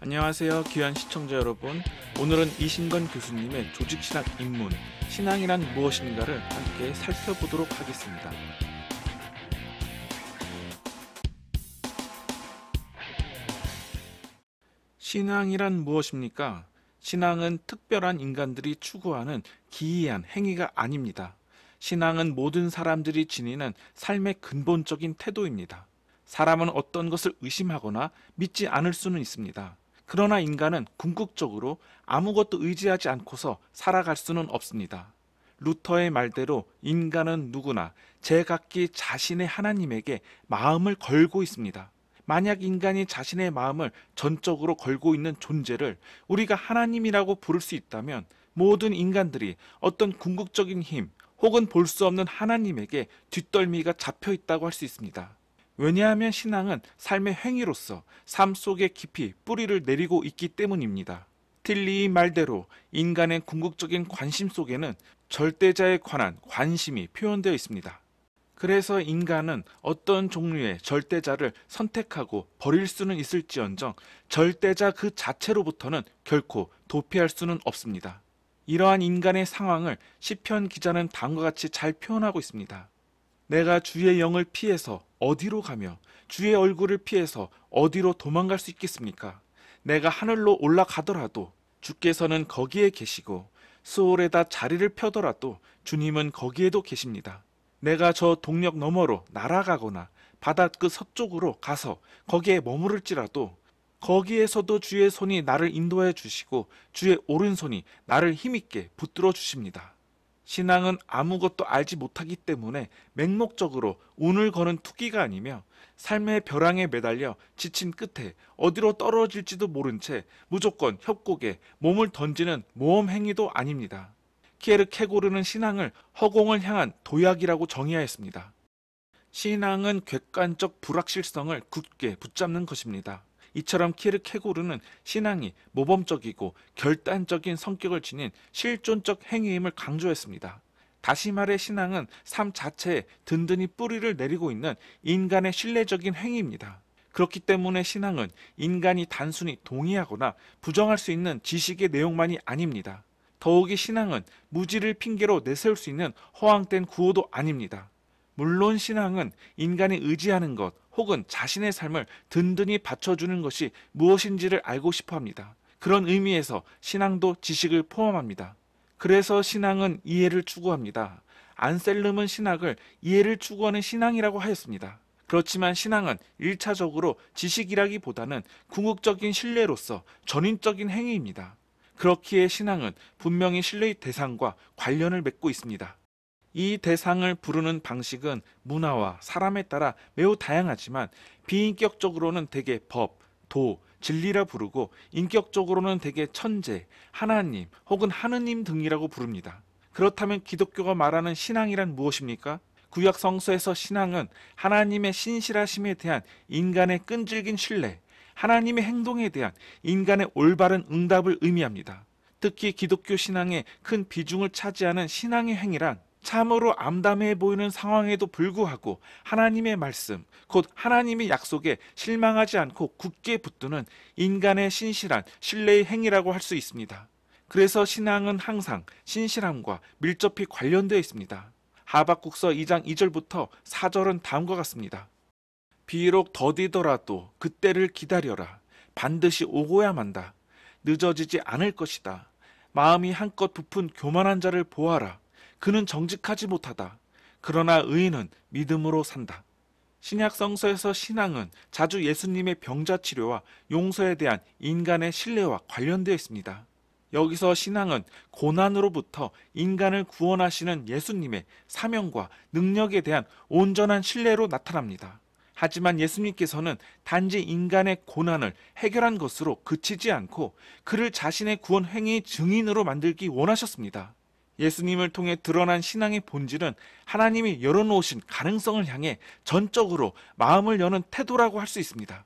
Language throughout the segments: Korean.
안녕하세요, 귀한 시청자 여러분. 오늘은 이신건 교수님의 조직신학 입문, 신앙이란 무엇인가를 함께 살펴보도록 하겠습니다. 신앙이란 무엇입니까? 신앙은 특별한 인간들이 추구하는 기이한 행위가 아닙니다. 신앙은 모든 사람들이 지니는 삶의 근본적인 태도입니다. 사람은 어떤 것을 의심하거나 믿지 않을 수는 있습니다. 그러나 인간은 궁극적으로 아무것도 의지하지 않고서 살아갈 수는 없습니다. 루터의 말대로 인간은 누구나 제각기 자신의 하나님에게 마음을 걸고 있습니다. 만약 인간이 자신의 마음을 전적으로 걸고 있는 존재를 우리가 하나님이라고 부를 수 있다면 모든 인간들이 어떤 궁극적인 힘 혹은 볼 수 없는 하나님에게 뒷덜미가 잡혀 있다고 할 수 있습니다. 왜냐하면 신앙은 삶의 행위로서 삶 속에 깊이 뿌리를 내리고 있기 때문입니다. 틸리의 말대로 인간의 궁극적인 관심 속에는 절대자에 관한 관심이 표현되어 있습니다. 그래서 인간은 어떤 종류의 절대자를 선택하고 버릴 수는 있을지언정 절대자 그 자체로부터는 결코 도피할 수는 없습니다. 이러한 인간의 상황을 시편 기자는 다음과 같이 잘 표현하고 있습니다. 내가 주의 영을 피해서 어디로 가며 주의 얼굴을 피해서 어디로 도망갈 수 있겠습니까? 내가 하늘로 올라가더라도 주께서는 거기에 계시고 수월에다 자리를 펴더라도 주님은 거기에도 계십니다. 내가 저 동력 너머로 날아가거나 바다 끝 서쪽으로 가서 거기에 머무를지라도 거기에서도 주의 손이 나를 인도해 주시고 주의 오른손이 나를 힘있게 붙들어 주십니다. 신앙은 아무것도 알지 못하기 때문에 맹목적으로 운을 거는 투기가 아니며 삶의 벼랑에 매달려 지친 끝에 어디로 떨어질지도 모른 채 무조건 협곡에 몸을 던지는 모험 행위도 아닙니다. 키에르케고르는 신앙을 허공을 향한 도약이라고 정의하였습니다. 신앙은 객관적 불확실성을 굳게 붙잡는 것입니다. 이처럼 키에르케고르는 신앙이 모범적이고 결단적인 성격을 지닌 실존적 행위임을 강조했습니다. 다시 말해 신앙은 삶 자체에 든든히 뿌리를 내리고 있는 인간의 신뢰적인 행위입니다. 그렇기 때문에 신앙은 인간이 단순히 동의하거나 부정할 수 있는 지식의 내용만이 아닙니다. 더욱이 신앙은 무지를 핑계로 내세울 수 있는 허황된 구호도 아닙니다. 물론 신앙은 인간이 의지하는 것 혹은 자신의 삶을 든든히 받쳐주는 것이 무엇인지를 알고 싶어 합니다. 그런 의미에서 신앙도 지식을 포함합니다. 그래서 신앙은 이해를 추구합니다. 안셀름은 신학을 이해를 추구하는 신앙이라고 하였습니다. 그렇지만 신앙은 1차적으로 지식이라기보다는 궁극적인 신뢰로서 전인적인 행위입니다. 그렇기에 신앙은 분명히 신뢰의 대상과 관련을 맺고 있습니다. 이 대상을 부르는 방식은 문화와 사람에 따라 매우 다양하지만 비인격적으로는 대개 법, 도, 진리라 부르고 인격적으로는 대개 천재, 하나님 혹은 하느님 등이라고 부릅니다. 그렇다면 기독교가 말하는 신앙이란 무엇입니까? 구약 성서에서 신앙은 하나님의 신실하심에 대한 인간의 끈질긴 신뢰, 하나님의 행동에 대한 인간의 올바른 응답을 의미합니다. 특히 기독교 신앙의 큰 비중을 차지하는 신앙의 행위란 참으로 암담해 보이는 상황에도 불구하고 하나님의 말씀, 곧 하나님의 약속에 실망하지 않고 굳게 붙드는 인간의 신실한 신뢰의 행위라고 할 수 있습니다. 그래서 신앙은 항상 신실함과 밀접히 관련되어 있습니다. 하박국서 2장 2절부터 4절은 다음과 같습니다. 비록 더디더라도 그때를 기다려라. 반드시 오고야 만다. 늦어지지 않을 것이다. 마음이 한껏 부푼 교만한 자를 보아라. 그는 정직하지 못하다. 그러나 의인은 믿음으로 산다. 신약 성서에서 신앙은 자주 예수님의 병자 치료와 용서에 대한 인간의 신뢰와 관련되어 있습니다. 여기서 신앙은 고난으로부터 인간을 구원하시는 예수님의 사명과 능력에 대한 온전한 신뢰로 나타납니다. 하지만 예수님께서는 단지 인간의 고난을 해결한 것으로 그치지 않고 그를 자신의 구원 행위의 증인으로 만들기 원하셨습니다. 예수님을 통해 드러난 신앙의 본질은 하나님이 열어놓으신 가능성을 향해 전적으로 마음을 여는 태도라고 할 수 있습니다.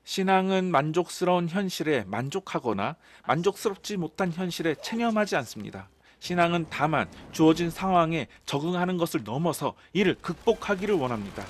신앙은 만족스러운 현실에 만족하거나 만족스럽지 못한 현실에 체념하지 않습니다. 신앙은 다만 주어진 상황에 적응하는 것을 넘어서 이를 극복하기를 원합니다.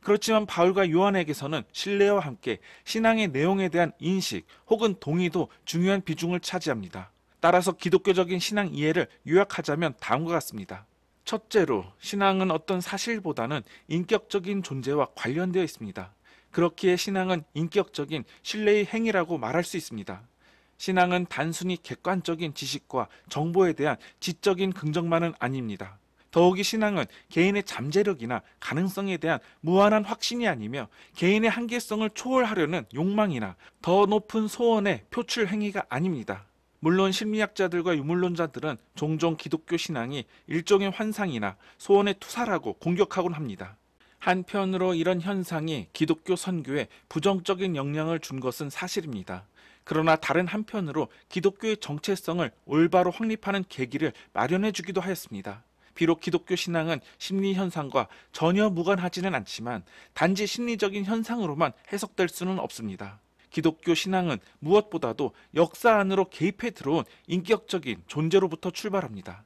그렇지만 바울과 요한에게서는 신뢰와 함께 신앙의 내용에 대한 인식 혹은 동의도 중요한 비중을 차지합니다. 따라서 기독교적인 신앙 이해를 요약하자면 다음과 같습니다. 첫째로, 신앙은 어떤 사실보다는 인격적인 존재와 관련되어 있습니다. 그렇기에 신앙은 인격적인 신뢰의 행위라고 말할 수 있습니다. 신앙은 단순히 객관적인 지식과 정보에 대한 지적인 긍정만은 아닙니다. 더욱이 신앙은 개인의 잠재력이나 가능성에 대한 무한한 확신이 아니며 개인의 한계성을 초월하려는 욕망이나 더 높은 소원의 표출 행위가 아닙니다. 물론 심리학자들과 유물론자들은 종종 기독교 신앙이 일종의 환상이나 소원의 투사라고 공격하곤 합니다. 한편으로 이런 현상이 기독교 선교에 부정적인 영향을 준 것은 사실입니다. 그러나 다른 한편으로 기독교의 정체성을 올바로 확립하는 계기를 마련해 주기도 하였습니다. 비록 기독교 신앙은 심리 현상과 전혀 무관하지는 않지만 단지 심리적인 현상으로만 해석될 수는 없습니다. 기독교 신앙은 무엇보다도 역사 안으로 개입해 들어온 인격적인 존재로부터 출발합니다.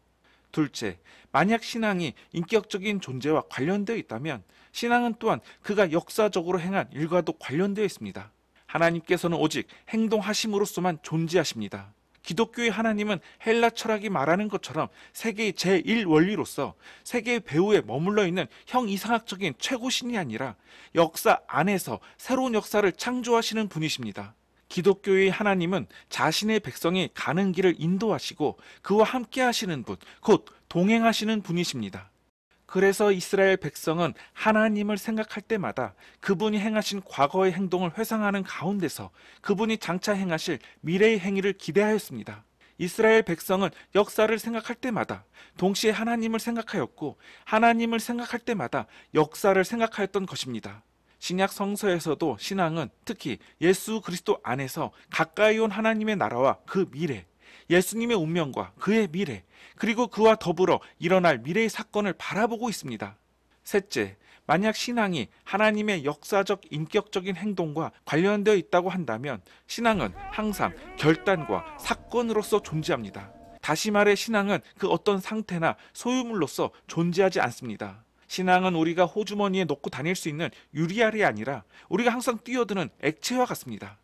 둘째, 만약 신앙이 인격적인 존재와 관련되어 있다면 신앙은 또한 그가 역사적으로 행한 일과도 관련되어 있습니다. 하나님께서는 오직 행동하심으로써만 존재하십니다. 기독교의 하나님은 헬라 철학이 말하는 것처럼 세계의 제1원리로서 세계의 배후에 머물러 있는 형이상학적인 최고신이 아니라 역사 안에서 새로운 역사를 창조하시는 분이십니다. 기독교의 하나님은 자신의 백성이 가는 길을 인도하시고 그와 함께 하시는 분, 곧 동행하시는 분이십니다. 그래서 이스라엘 백성은 하나님을 생각할 때마다 그분이 행하신 과거의 행동을 회상하는 가운데서 그분이 장차 행하실 미래의 행위를 기대하였습니다. 이스라엘 백성은 역사를 생각할 때마다 동시에 하나님을 생각하였고 하나님을 생각할 때마다 역사를 생각하였던 것입니다. 신약 성서에서도 신앙은 특히 예수 그리스도 안에서 가까이 온 하나님의 나라와 그 미래, 예수님의 운명과 그의 미래, 그리고 그와 더불어 일어날 미래의 사건을 바라보고 있습니다. 셋째, 만약 신앙이 하나님의 역사적 인격적인 행동과 관련되어 있다고 한다면 신앙은 항상 결단과 사건으로서 존재합니다. 다시 말해 신앙은 그 어떤 상태나 소유물로서 존재하지 않습니다. 신앙은 우리가 호주머니에 넣고 다닐 수 있는 유리알이 아니라 우리가 항상 뛰어드는 액체와 같습니다.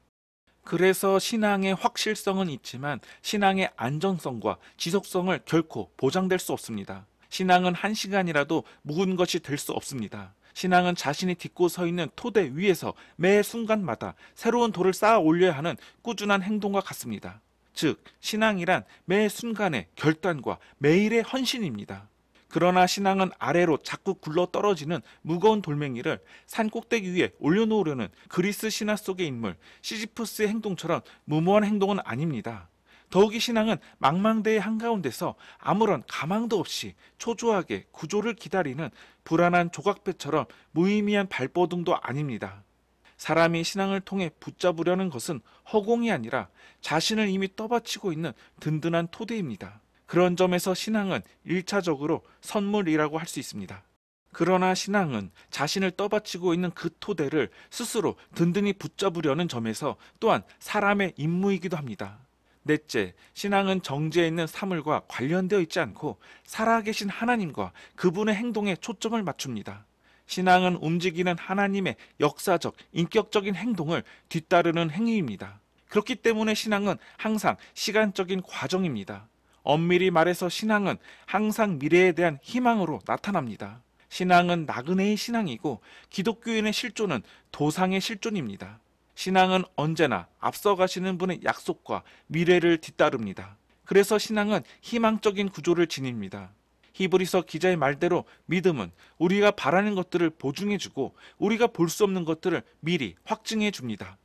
그래서 신앙의 확실성은 있지만 신앙의 안정성과 지속성을 결코 보장될 수 없습니다. 신앙은 한 시간이라도 묵은 것이 될 수 없습니다. 신앙은 자신이 딛고 서 있는 토대 위에서 매 순간마다 새로운 돌을 쌓아 올려야 하는 꾸준한 행동과 같습니다. 즉, 신앙이란 매 순간의 결단과 매일의 헌신입니다. 그러나 신앙은 아래로 자꾸 굴러 떨어지는 무거운 돌멩이를 산 꼭대기 위에 올려놓으려는 그리스 신화 속의 인물 시지프스의 행동처럼 무모한 행동은 아닙니다. 더욱이 신앙은 망망대해 한가운데서 아무런 가망도 없이 초조하게 구조를 기다리는 불안한 조각배처럼 무의미한 발버둥도 아닙니다. 사람이 신앙을 통해 붙잡으려는 것은 허공이 아니라 자신을 이미 떠받치고 있는 든든한 토대입니다. 그런 점에서 신앙은 1차적으로 선물이라고 할 수 있습니다. 그러나 신앙은 자신을 떠받치고 있는 그 토대를 스스로 든든히 붙잡으려는 점에서 또한 사람의 임무이기도 합니다. 넷째, 신앙은 정지해 있는 사물과 관련되어 있지 않고 살아계신 하나님과 그분의 행동에 초점을 맞춥니다. 신앙은 움직이는 하나님의 역사적, 인격적인 행동을 뒤따르는 행위입니다. 그렇기 때문에 신앙은 항상 시간적인 과정입니다. 엄밀히 말해서 신앙은 항상 미래에 대한 희망으로 나타납니다. 신앙은 나그네의 신앙이고 기독교인의 실존은 도상의 실존입니다. 신앙은 언제나 앞서가시는 분의 약속과 미래를 뒤따릅니다. 그래서 신앙은 희망적인 구조를 지닙니다. 히브리서 기자의 말대로 믿음은 우리가 바라는 것들을 보증해주고 우리가 볼 수 없는 것들을 미리 확증해줍니다.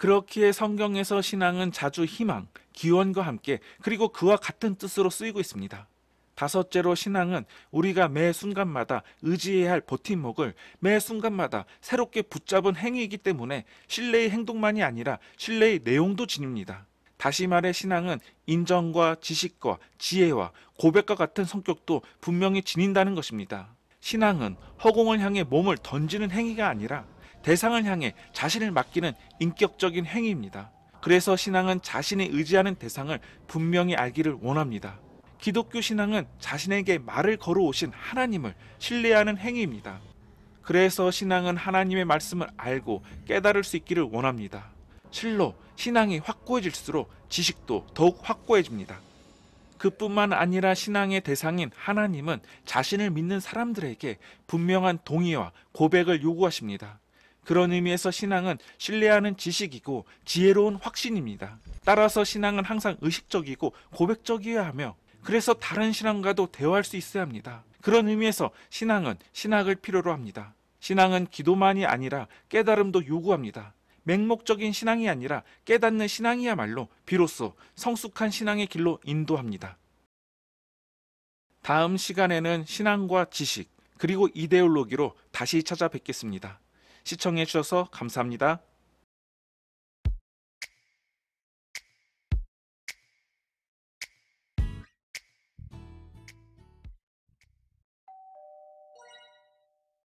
그렇기에 성경에서 신앙은 자주 희망, 기원과 함께 그리고 그와 같은 뜻으로 쓰이고 있습니다. 다섯째로 신앙은 우리가 매 순간마다 의지해야 할 버팀목을 매 순간마다 새롭게 붙잡은 행위이기 때문에 신뢰의 행동만이 아니라 신뢰의 내용도 지닙니다. 다시 말해 신앙은 인정과 지식과 지혜와 고백과 같은 성격도 분명히 지닌다는 것입니다. 신앙은 허공을 향해 몸을 던지는 행위가 아니라 대상을 향해 자신을 맡기는 인격적인 행위입니다. 그래서 신앙은 자신이 의지하는 대상을 분명히 알기를 원합니다. 기독교 신앙은 자신에게 말을 걸어오신 하나님을 신뢰하는 행위입니다. 그래서 신앙은 하나님의 말씀을 알고 깨달을 수 있기를 원합니다. 실로 신앙이 확고해질수록 지식도 더욱 확고해집니다. 그뿐만 아니라 신앙의 대상인 하나님은 자신을 믿는 사람들에게 분명한 동의와 고백을 요구하십니다. 그런 의미에서 신앙은 신뢰하는 지식이고 지혜로운 확신입니다. 따라서 신앙은 항상 의식적이고 고백적이어야 하며, 그래서 다른 신앙과도 대화할 수 있어야 합니다. 그런 의미에서 신앙은 신학을 필요로 합니다. 신앙은 기도만이 아니라 깨달음도 요구합니다. 맹목적인 신앙이 아니라 깨닫는 신앙이야말로 비로소 성숙한 신앙의 길로 인도합니다. 다음 시간에는 신앙과 지식, 그리고 이데올로기로 다시 찾아뵙겠습니다. 시청해 주셔서 감사합니다.